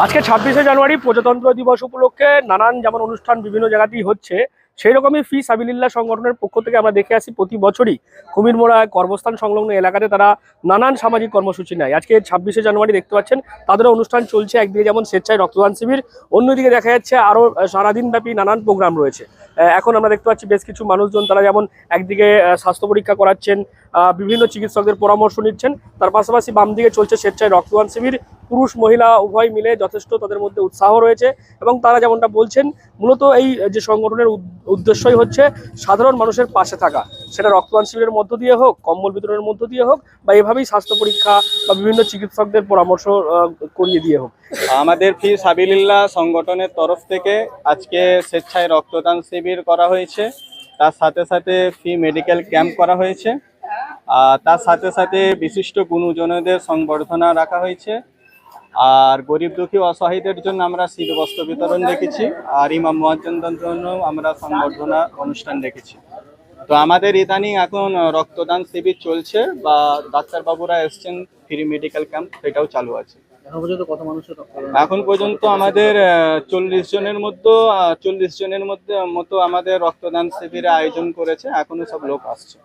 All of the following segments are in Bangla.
আজকে 26শে জানুয়ারি প্রজাতন্ত্র দিবস উপলক্ষে নানান যেমন অনুষ্ঠান বিভিন্ন জায়গাতেই হচ্ছে, সেই রকমই ফি সাবিলিল্লাহ সংগঠনের পক্ষ থেকে আমরা দেখে আসি প্রতি বছরই কুমিরমোড়া কর্মস্থান সংলগ্ন এলাকাতে তারা নানান সামাজিক কর্মসূচি নেয়। আজকে 26শে জানুয়ারি দেখতে পাচ্ছেন তাদেরও অনুষ্ঠান চলছে। একদিকে যেমন স্বেচ্ছায় রক্তদান শিবির, অন্যদিকে দেখা যাচ্ছে আরও সারাদিন ব্যাপী নানান প্রোগ্রাম রয়েছে। এখন আমরা দেখতে পাচ্ছি বেশ কিছু মানুষজন তারা যেমন একদিকে স্বাস্থ্য পরীক্ষা করাচ্ছেন, বিভিন্ন চিকিৎসকদের পরামর্শ নিচ্ছেন, তার পাশাপাশি বাম দিকে চলছে স্বেচ্ছায় রক্তদান শিবির। পুরুষ মহিলা উভয় মিলে যথেষ্ট তাদের মধ্যে উৎসাহ রয়েছে এবং তারা যেমনটা বলছেন মূলত এই যে সংগঠনের উদ্দেশ্যই হচ্ছে সাধারণ মানুষের পাশে থাকা, সেটা রক্তদান শিবিরের মধ্য দিয়ে হোক, কম্বল বিতরণের মধ্য দিয়ে হোক, বা এভাবেই স্বাস্থ্য পরীক্ষা বা বিভিন্ন চিকিৎসকদের পরামর্শ করিয়ে দিয়ে হোক। আমাদের ফি সাবিলিল্লাহ সংগঠনের তরফ থেকে আজকে স্বেচ্ছায় রক্তদান শিবির করা হয়েছে। তার সাথে সাথে ফি মেডিকেল ক্যাম্প করা হয়েছে। তার সাথে সাথে বিশিষ্ট গুণীজনদের সংবর্ধনা রাখা হয়েছে। আর গরিব দুঃখী অসহায়দের জন্য আমরা শীত বস্ত্র বিতরণ রেখেছি। আর ইমাম মুয়াজ্জিনদের জন্য আমরা সংবর্ধনা অনুষ্ঠান রেখেছি। তো আমাদের ইদানিং এখন রক্তদান শিবির চলছে, বা ডাক্তারবাবুরা এসছেন, ফ্রি মেডিকেল ক্যাম্প সেটাও চালু আছে। এখন পর্যন্ত আমাদের 40 জনের মতো আমাদের রক্তদান শিবিরে আয়োজন করেছে। এখনো সব লোক আসছে।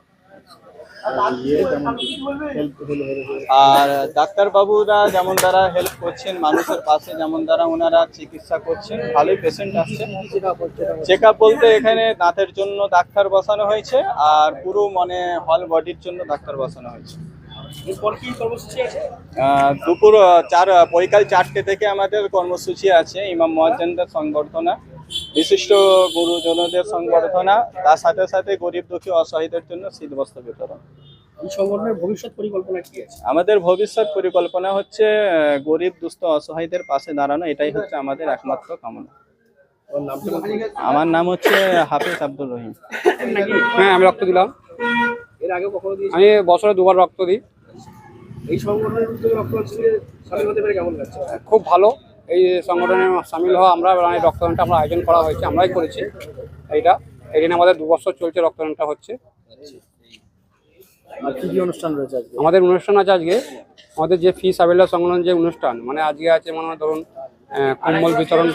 আর ডাক্তারবাবুরা যেমন তারা হেল্প করছেন মানুষের পাশে, যেমন তারা ওনারা চিকিৎসা করছেন, ভালোই পেশেন্ট আসছে। চেক আপ বলতে এখানে দাঁতের জন্য ডাক্তার বসানো হয়েছে, আর পুরো হল বডির জন্য ডাক্তার বসানো হয়েছে। দুপুর বৈকাল 4টে থেকে আমাদের কর্মসূচি আছে। ইমাম মুয়াজ্জিনদের সংবর্ধনা, বিশিষ্ট গুরুজনদের সংবর্ধনা, তার সাথে সাথে গরিব দুঃখী অসহায়দের জন্য শীত বস্ত্র বিতরণ। এই সংগঠনের ভবিষ্যৎ পরিকল্পনা কি আছে? আমাদের ভবিষ্যৎ পরিকল্পনা হচ্ছে গরিব দুস্থ অসহায়দের পাশে দাঁড়ানো। এটাই হচ্ছে আমাদের একমাত্র কামনা। আমার নাম হচ্ছে হাফিজ আব্দুর রহিম। হ্যাঁ, আমি রক্ত দিলাম। এর আগে কখনো দিয়েছেন? আমি বছরে 2বার রক্ত দিই। এই সংগঠনের উদ্যোগে রক্তদান শিবিরে সামিল হতে পেরে কেমন লাগছে? খুব ভালো। এই সংগঠনে সামিল হওয়া, আমরা রক্তদানটা আমরা আয়োজন করা হয়েছে, আমরাই করেছি এইটা। এই দিন আমাদের 2 বছর চলছে, রক্তদানটা হচ্ছে। আর কি অনুষ্ঠান রয়েছে আজকে? আমাদের অনুষ্ঠান আছে আজকে, আমাদের যে ফি সাবিলিল্লাহ সংগঠন যে অনুষ্ঠান, আজকে আছে ধরুন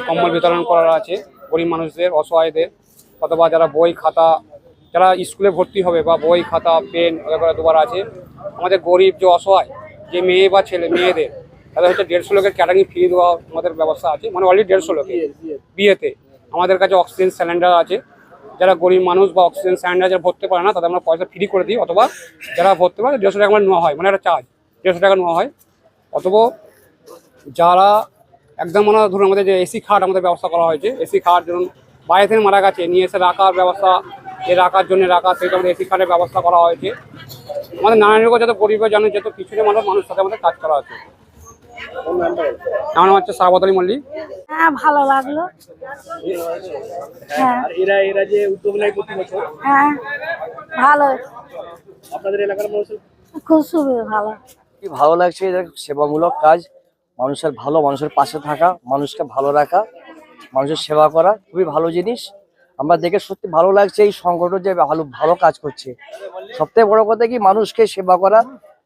কম্বল বিতরণ করা আছে গরিব মানুষদের, অসহায়দের, অথবা যারা বই খাতা, যারা স্কুলে ভর্তি হবে, বা বই খাতা পেন ওদের 2বার আছে। আমাদের গরিব যে অসহায় যে মেয়ে বা ছেলে মেয়েদের, তাদের হচ্ছে 150 লোকের ক্যাটারিং ফি দেওয়া আমাদের ব্যবস্থা আছে। অলরেডি 150 লোকের বিয়েতে। আমাদের কাছে অক্সিজেন সিলিন্ডার আছে। যারা গরিব মানুষ বা অক্সিজেন সিলিন্ডার যারা ভরতে পারে না, তাদের আমরা পয়সা ফ্রি করে দিই। অথবা যারা ভরতে পারে 150 টাকা নেওয়া হয়, একটা চার্জ 150 টাকা নেওয়া হয়। অথবা যারা একদম ধরুন আমাদের যে এসি খাট আমাদের ব্যবস্থা করা হয়েছে, এসি খাট ধরুন বাইরে থেকে মারা গেছে, নিয়ে এসে রাখার ব্যবস্থা, রাখার জন্য সেটা আমাদের এসি খাটের ব্যবস্থা করা হয়েছে। আমাদের নানান রকম যত গরিবের জন্য যত কিছুটা মানুষ সাথে আমাদের কাজ করা আছে। আমার নাম হচ্ছে সারাবত আলী মল্লিক। হ্যাঁ, ভালো লাগলো। হ্যাঁ, আর এরা যে উদ্যোগ নেয় প্রতি বছর, হ্যাঁ ভালো, আপনাদের এলাকার মানুষের খুব ভালো। কি ভালো লাগছে, এটা সেবামূলক কাজ, মানুষের পাশে থাকা, মানুষকে ভালো রাখা, মানুষের সেবা করা খুবই ভালো জিনিস। আমরা দেখে সত্যি ভালো লাগছে এই সংগঠন যে ভালো কাজ করছে। সবথেকে বড় কথা কি, মানুষকে সেবা করা,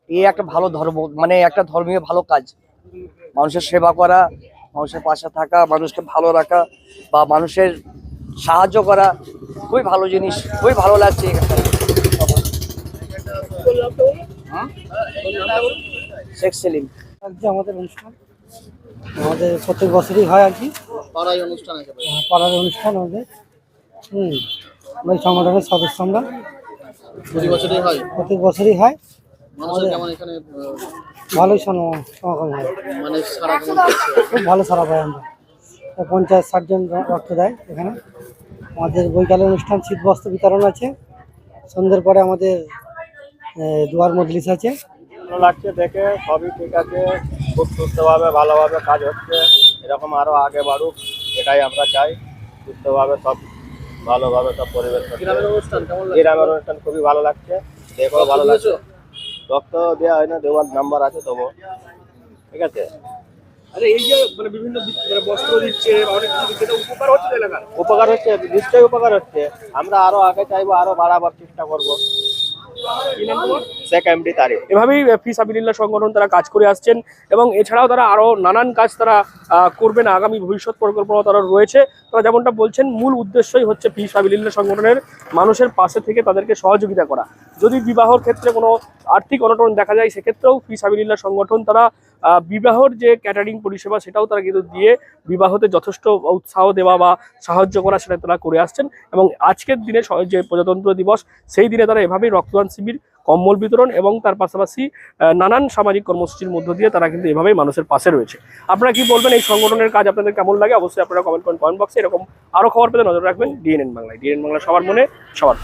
এই একটা ভালো ধর্ম, একটা ধর্মীয় ভালো কাজ। মানুষের সেবা করা, মানুষের পাশে থাকা, মানুষকে ভালো রাখা, বা মানুষের সাহায্য করা খুবই ভালো জিনিস, খুবই ভালো লাগছে। শেখ সেলিম। আমাদের অনুষ্ঠান আমাদের প্রত্যেক বছরই হয় আর কি, পাড়ার অনুষ্ঠান আমাদের। আমরা সংগঠনের সদস্য, আমরা প্রত্যেক বছরই হয়। ভালোই সমাগম হয়, খুব ভালো সারা পাই আমরা। 50-60 জন রক্ত দেয় এখানে। আমাদের বৈকালে অনুষ্ঠান শীত বস্ত্র বিতরণ আছে। সন্ধ্যের পরে আমাদের দুয়ার মজলিস আছে। ভালো লাগছে দেখে, সবই ঠিক আছে, খুব সুস্থভাবে ভালোভাবে কাজ হচ্ছে। এরকম আরো আগে বাড়ুক, এটাই আমরা চাই। সুস্থভাবে সব ভালোভাবে সব পরিবেশ। গ্রামের অনুষ্ঠান খুবই ভালো লাগছে, দেখেও ভালো লাগছে। রক্ত দেওয়া হয় না, দেওয়ার নাম্বার আছে তবু, ঠিক আছে। আরে এই যে বিভিন্ন বস্ত্র দিচ্ছে, অনেক কিছু দিচ্ছে, উপকার হচ্ছে এলাকার? উপকার হচ্ছে, নিশ্চয়ই উপকার হচ্ছে। আমরা আরো আগে চাইবো, আরো বাড়াবার চেষ্টা করবো। কি নাম তোমার? শেখ এমডি তারিফ। এভাবেই ফি সাবিলিল্লাহ সংগঠন তারা কাজ করে আসছেন এবং এছাড়াও তারা আরো নানান কাজ তারা করবেন, আগামী ভবিষ্যৎ পরিকল্পনা তারা রয়েছে। তারা যেমনটা বলছেন, মূল উদ্দেশ্যই হচ্ছে ফি সাবিলিল্লাহ সংগঠনের মানুষের পাশে থেকে তাদেরকে সহযোগিতা করা। যদি বিবাহর ক্ষেত্রে কোনো আর্থিক অনটন দেখা যায়, সেক্ষেত্রেও ফি সাবিলিল্লাহ সংগঠন তারা বিবাহর যে ক্যাটারিং পরিষেবা সেটাও তারা কিন্তু দিয়ে বিবাহতে যথেষ্ট উৎসাহ দেওয়া বা সাহায্য করা সেটা তারা করে আসছেন। এবং আজকের দিনে যে প্রজাতন্ত্র দিবস, সেই দিনে তারা এভাবেই রক্তদান শিবির, কম্বল বিতরণ এবং তার পাশাপাশি নানান সামাজিক কর্মসূচির মধ্য দিয়ে তারা কিন্তু এভাবেই মানুষের পাশে রয়েছে। আপনারা কি বলবেন, এই সংগঠনের কাজ আপনাদের কেমন লাগে? অবশ্যই আপনারা কমেন্ট করেন কমেন্ট বক্সে। এরকম আরো খবর পেতে নজর রাখবেন ডিএনএন বাংলায়। ডিএনএন বাংলা সবার মনে, সবার